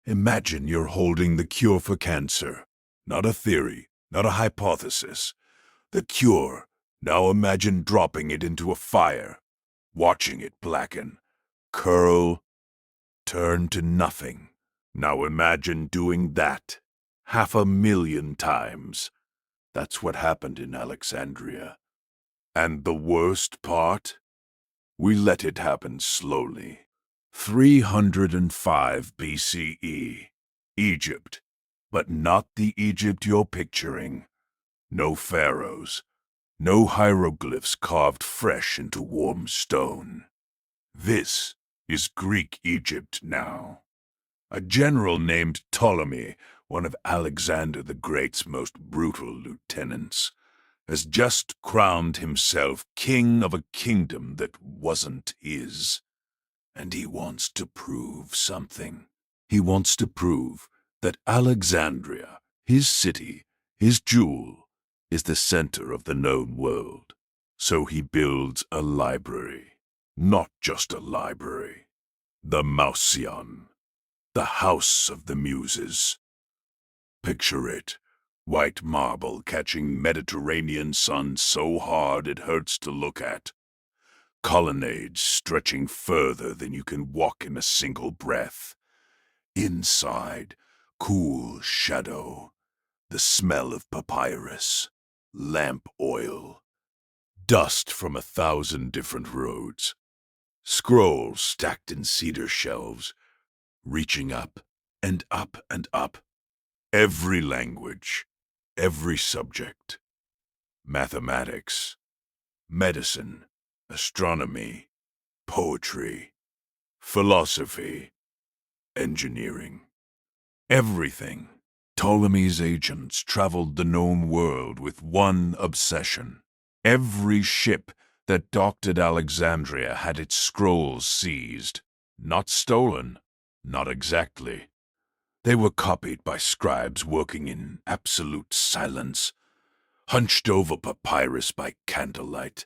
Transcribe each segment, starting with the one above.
Imagine you're holding the cure for cancer. Not a theory, not a hypothesis. The cure. Now imagine dropping it into a fire, watching it blacken, curl, turn to nothing. Now imagine doing that 500,000 times. That's what happened in Alexandria. And the worst part? We let it happen slowly. 305 BCE. Egypt. But not the Egypt you're picturing. No pharaohs. No hieroglyphs carved fresh into warm stone. This is Greek Egypt now. A general named Ptolemy, one of Alexander the Great's most brutal lieutenants, has just crowned himself king of a kingdom that wasn't his. And he wants to prove something. He wants to prove that Alexandria, his city, his jewel, is the center of the known world. So he builds a library. Not just a library. The Mausion. The House of the Muses. Picture it. White marble catching Mediterranean sun so hard it hurts to look at. Colonnades stretching further than you can walk in a single breath. Inside, cool shadow. The smell of papyrus. Lamp oil. Dust from 1,000 different roads. Scrolls stacked in cedar shelves, reaching up and up and up. Every language, every subject. Mathematics, medicine, astronomy, poetry, philosophy, engineering. Everything. Ptolemy's agents traveled the known world with one obsession. Every ship that docked at Alexandria had its scrolls seized. Not stolen, not exactly. They were copied by scribes working in absolute silence, hunched over papyrus by candlelight,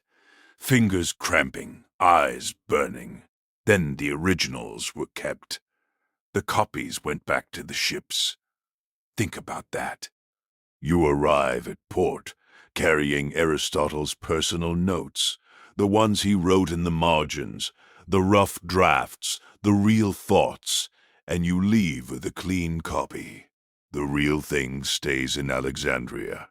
fingers cramping, eyes burning. Then the originals were kept. The copies went back to the ships. Think about that. You arrive at port, carrying Aristotle's personal notes, the ones he wrote in the margins, the rough drafts, the real thoughts, and you leave with a clean copy. The real thing stays in Alexandria.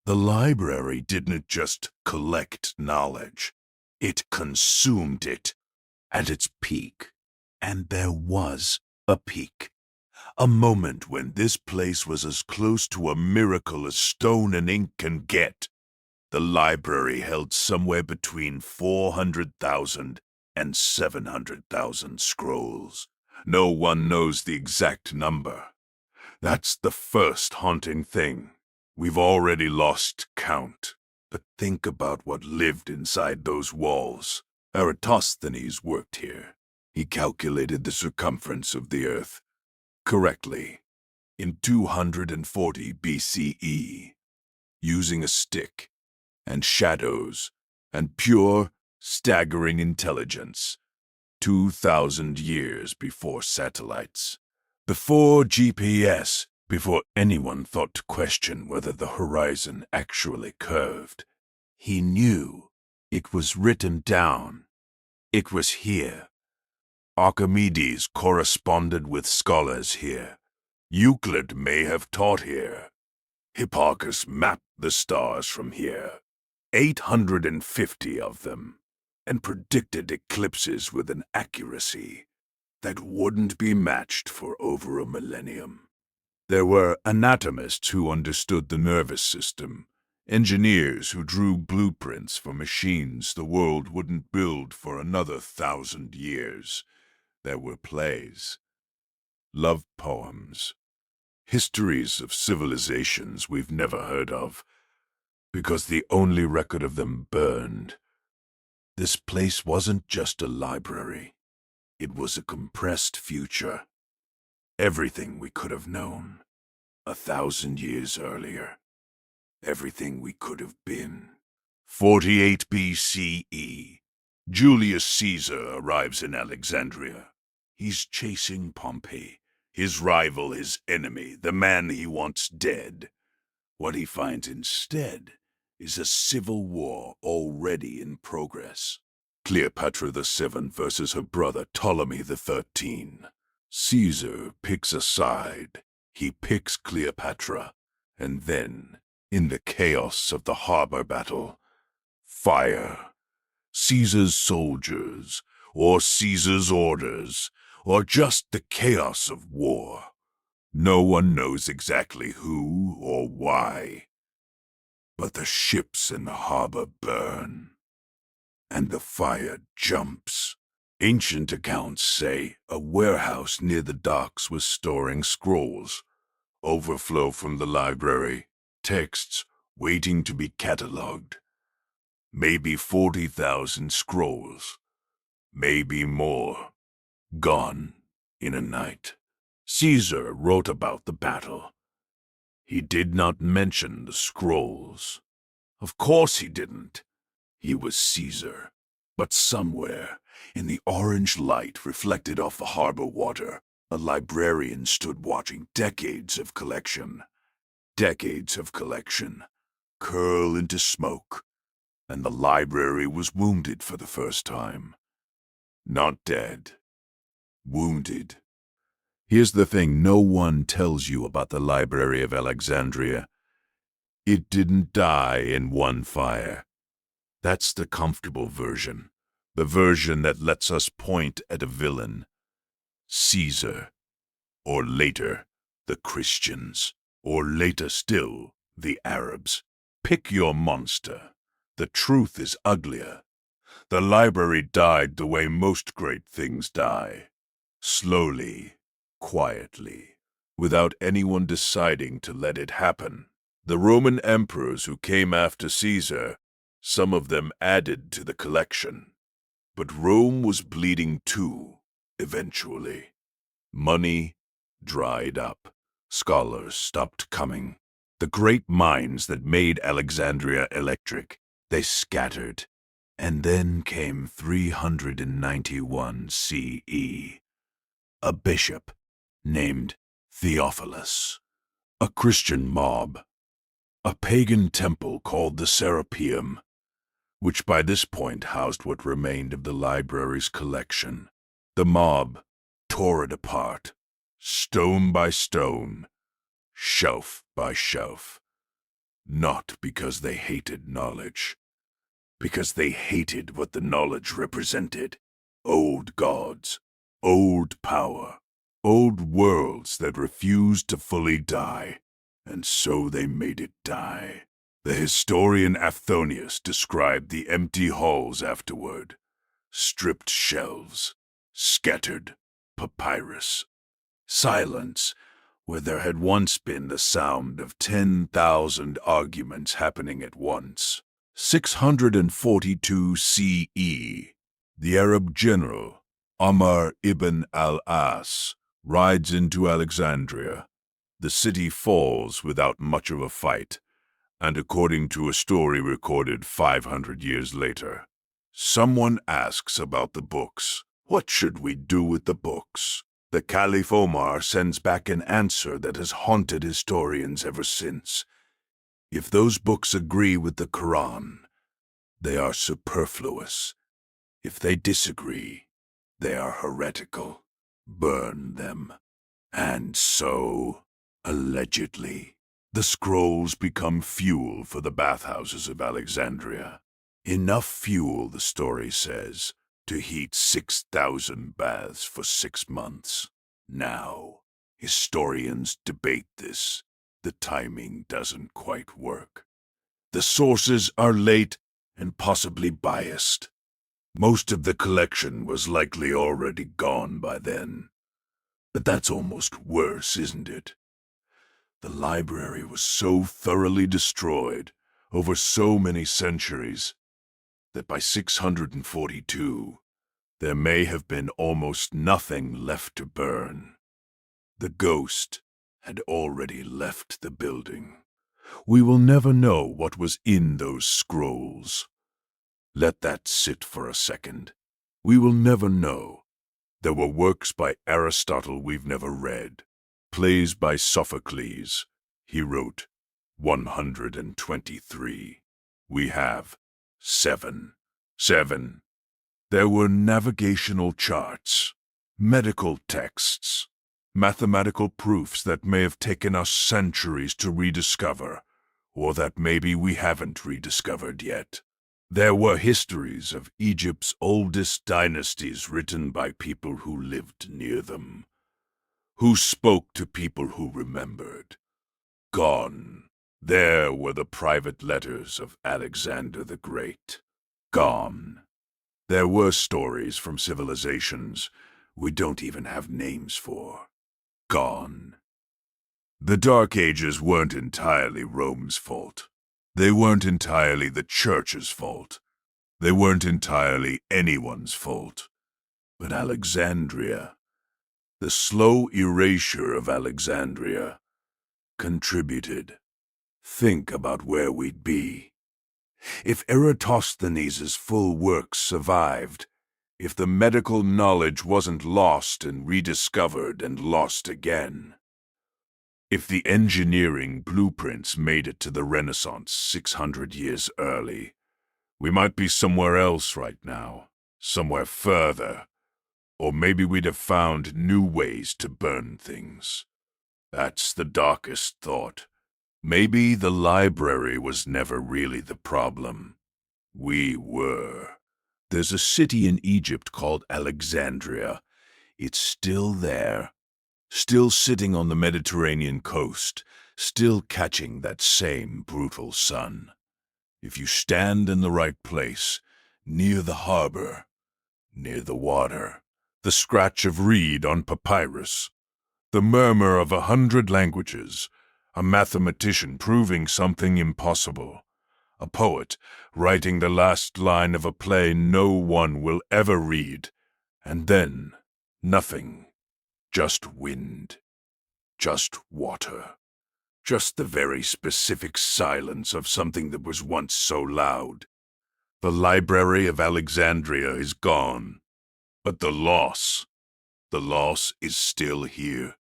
The library didn't just collect knowledge. It consumed it at its peak. And there was a peak. A moment when this place was as close to a miracle as stone and ink can get. The library held somewhere between 400,000 and 700,000 scrolls. No one knows the exact number. That's the first haunting thing. We've already lost count. But think about what lived inside those walls. Eratosthenes worked here. He calculated the circumference of the earth correctly in 240 BCE, using a stick and shadows and pure, staggering intelligence. 2,000 years before satellites, before GPS, before anyone thought to question whether the horizon actually curved. He knew. It was written down. It was here. Archimedes corresponded with scholars here. Euclid may have taught here. Hipparchus mapped the stars from here. 850 of them, and predicted eclipses with an accuracy that wouldn't be matched for over a millennium. There were anatomists who understood the nervous system, engineers who drew blueprints for machines the world wouldn't build for another 1,000 years. There were plays, love poems, histories of civilizations we've never heard of, because the only record of them burned. This place wasn't just a library. It was a compressed future. Everything we could have known 1,000 years earlier. Everything we could have been. 48 BCE. Julius Caesar arrives in Alexandria. He's chasing Pompey. his rival, his enemy, the man he wants dead. What he finds instead is a civil war already in progress. Cleopatra VII versus her brother Ptolemy XIII. Caesar picks a side. He picks Cleopatra. And then, in the chaos of the harbor battle, fire. Caesar's soldiers, or Caesar's orders, or just the chaos of war. No one knows exactly who or why. But the ships in the harbor burn, and the fire jumps. Ancient accounts say a warehouse near the docks was storing scrolls. Overflow from the library, texts waiting to be catalogued. Maybe 40,000 scrolls, maybe more, gone in a night. Caesar wrote about the battle. He did not mention the scrolls. Of course he didn't. He was Caesar. But somewhere, in the orange light reflected off the harbor water, a librarian stood watching decades of collection. Decades of collection curl into smoke. And the library was wounded for the first time. Not dead. Wounded. Here's the thing no one tells you about the Library of Alexandria. It didn't die in one fire. That's the comfortable version. The version that lets us point at a villain. Caesar. Or later, the Christians. Or later still, the Arabs. Pick your monster. The truth is uglier. The library died the way most great things die. Slowly, quietly, without anyone deciding to let it happen. The Roman emperors who came after Caesar, some of them added to the collection. But Rome was bleeding too, eventually. Money dried up. Scholars stopped coming. The great minds that made Alexandria electric, they scattered. And then came 391 CE. A bishop named Theophilus. A Christian mob. A pagan temple called the Serapeum, which by this point housed what remained of the library's collection. The mob tore it apart, stone by stone, shelf by shelf. Not because they hated knowledge, because they hated what the knowledge represented. Old gods, old power, old worlds that refused to fully die, and so they made it die. The historian Aphthonius described the empty halls afterward. Stripped shelves, scattered papyrus, silence where there had once been the sound of 10,000 arguments happening at once. 642 CE, the Arab general, Amr ibn al-As, rides into Alexandria. The city falls without much of a fight, and according to a story recorded 500 years later. Someone asks about the books. What should we do with the books? The Caliph Omar sends back an answer that has haunted historians ever since. If those books agree with the Quran, they are superfluous. If they disagree, they are heretical. Burn them. And so, allegedly, the scrolls become fuel for the bathhouses of Alexandria. Enough fuel, the story says, to heat 6,000 baths for 6 months. Now, historians debate this. The timing doesn't quite work. The sources are late and possibly biased. Most of the collection was likely already gone by then. But that's almost worse, isn't it? The library was so thoroughly destroyed over so many centuries that by 642, there may have been almost nothing left to burn. The ghost had already left the building. We will never know what was in those scrolls. Let that sit for a second. We will never know. There were works by Aristotle we've never read. plays by Sophocles. He wrote 123. We have 7. 7. There were navigational charts, medical texts, mathematical proofs that may have taken us centuries to rediscover, or that maybe we haven't rediscovered yet. There were histories of Egypt's oldest dynasties written by people who lived near them, who spoke to people who remembered. Gone. There were the private letters of Alexander the Great. Gone. There were stories from civilizations we don't even have names for. Gone. The Dark Ages weren't entirely Rome's fault. They weren't entirely the Church's fault. They weren't entirely anyone's fault. But Alexandria, the slow erasure of Alexandria, contributed. Think about where we'd be. If Eratosthenes' full works survived, if the medical knowledge wasn't lost and rediscovered and lost again, if the engineering blueprints made it to the Renaissance 600 years early, we might be somewhere else right now, somewhere further, or maybe we'd have found new ways to burn things. That's the darkest thought. Maybe the library was never really the problem. We were. There's a city in Egypt called Alexandria. It's still there, still sitting on the Mediterranean coast, still catching that same brutal sun. If you stand in the right place, near the harbor, near the water, the scratch of reed on papyrus, the murmur of 100 languages, a mathematician proving something impossible, a poet writing the last line of a play no one will ever read, and then nothing, just wind, just water, just the very specific silence of something that was once so loud. The Library of Alexandria is gone, but the loss is still here.